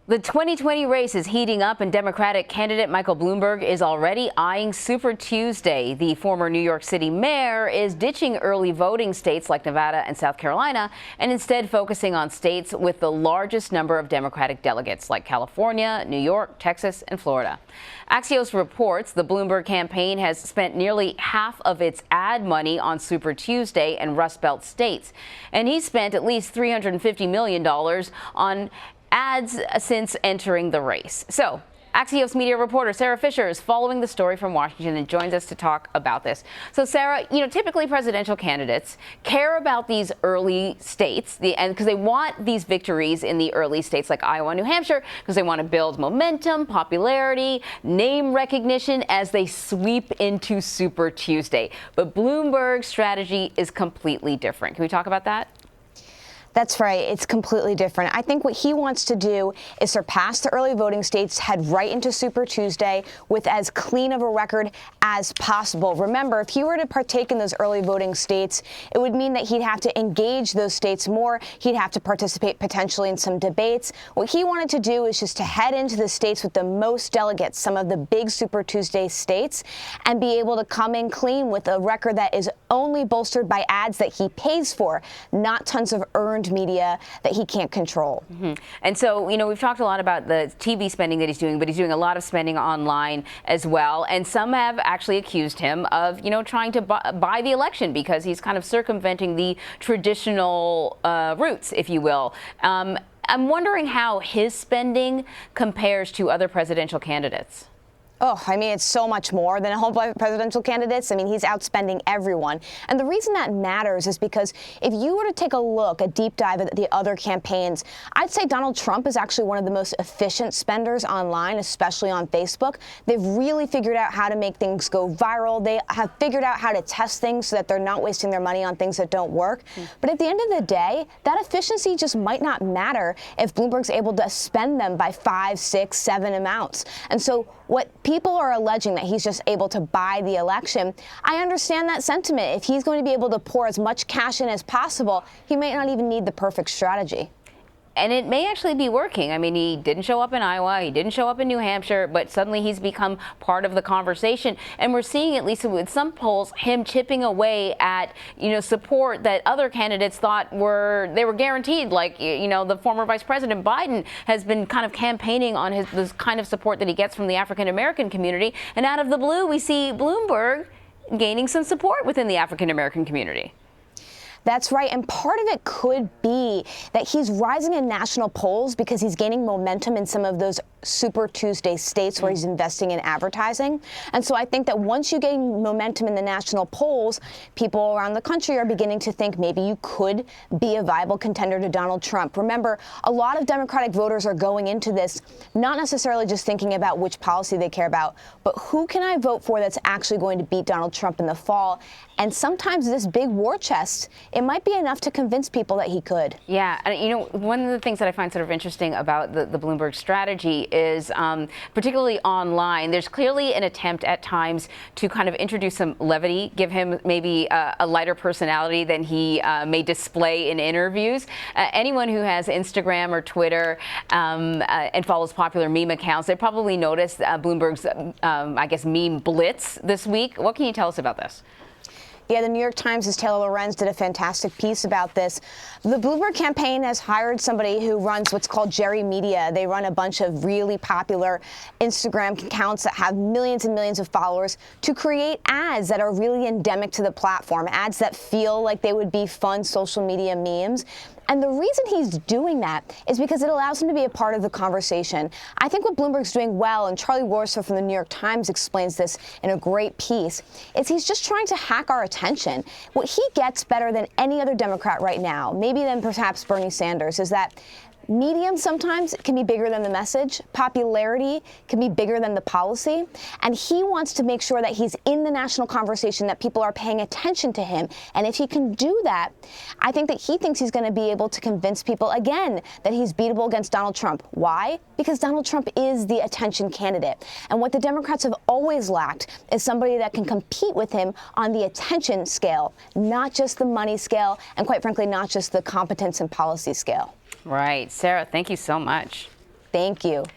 The 2020 race is heating up, and Democratic candidate Michael Bloomberg is already eyeing Super Tuesday. The former New York City mayor is ditching early voting states like Nevada and South Carolina and instead focusing on states with the largest number of Democratic delegates like California, New York, Texas, and Florida. Axios reports the Bloomberg campaign has spent nearly half of its ad money on Super Tuesday and Rust Belt states, and he spent at least $350 million on ads since entering the race. So, Axios media reporter Sara Fischer is following the story from Washington and joins us to talk about this. So, Sara, typically presidential candidates care about these early states, because they want these victories in the early states like Iowa and New Hampshire, because they want to build momentum, popularity, name recognition as they sweep into Super Tuesday. But Bloomberg's strategy is completely different. Can we talk about that? That's right. It's completely different. I think what he wants to do is surpass the early voting states, head right into Super Tuesday with as clean of a record as possible. Remember, if he were to partake in those early voting states, it would mean that he'd have to engage those states more. He'd have to participate potentially in some debates. What he wanted to do is just to head into the states with the most delegates, some of the big Super Tuesday states, and be able to come in clean with a record that is only bolstered by ads that he pays for, not tons of earned media that he can't control. Mm-hmm. And so, we've talked a lot about the TV spending that he's doing, but he's doing a lot of spending online as well. And some have actually accused him of, trying to buy the election because he's kind of circumventing the traditional routes, if you will. I'm wondering how his spending compares to other presidential candidates. Oh, it's so much more than a whole bunch of presidential candidates. He's outspending everyone. And the reason that matters is because if you were to take a deep dive at the other campaigns, I'd say Donald Trump is actually one of the most efficient spenders online, especially on Facebook. They've really figured out how to make things go viral. They have figured out how to test things so that they're not wasting their money on things that don't work. But at the end of the day, that efficiency just might not matter if Bloomberg's able to spend them by 5, 6, 7 amounts. And so what people are alleging that he's just able to buy the election, I understand that sentiment. If he's going to be able to pour as much cash in as possible, he might not even need the perfect strategy. And it may actually be working. He didn't show up in Iowa, he didn't show up in New Hampshire, but suddenly he's become part of the conversation. And we're seeing, at least with some polls, him chipping away at, support that other candidates thought they were guaranteed. Like, the former Vice President Biden has been kind of campaigning on this kind of support that he gets from the African American community. And out of the blue, we see Bloomberg gaining some support within the African American community. That's right. And part of it could be that he's rising in national polls because he's gaining momentum in some of those Super Tuesday states where he's investing in advertising. And so I think that once you gain momentum in the national polls, people around the country are beginning to think maybe you could be a viable contender to Donald Trump. Remember, a lot of Democratic voters are going into this not necessarily just thinking about which policy they care about, but who can I vote for that's actually going to beat Donald Trump in the fall? And sometimes this big war chest, it might be enough to convince people that he could. Yeah, and one of the things that I find sort of interesting about the Bloomberg strategy is, particularly online, there's clearly an attempt at times to kind of introduce some levity, give him maybe a lighter personality than he may display in interviews. Anyone who has Instagram or Twitter and follows popular meme accounts, they probably noticed Bloomberg's, meme blitz this week. What can you tell us about this? Yeah, the New York Times' Taylor Lorenz did a fantastic piece about this. The Bloomberg campaign has hired somebody who runs what's called Jerry Media. They run a bunch of really popular Instagram accounts that have millions and millions of followers to create ads that are really endemic to the platform, ads that feel like they would be fun social media memes. And the reason he's doing that is because it allows him to be a part of the conversation. I think what Bloomberg's doing well, and Charlie Warsaw from the New York Times explains this in a great piece, is he's just trying to hack our attention. What he gets better than any other Democrat right now, maybe than perhaps Bernie Sanders, is that medium sometimes can be bigger than the message. Popularity can be bigger than the policy. And he wants to make sure that he's in the national conversation, that people are paying attention to him. And if he can do that, I think that he thinks he's going to be able to convince people again that he's beatable against Donald Trump. Why? Because Donald Trump is the attention candidate. And what the Democrats have always lacked is somebody that can compete with him on the attention scale, not just the money scale, and quite frankly, not just the competence and policy scale. Right. Sara, thank you so much. Thank you.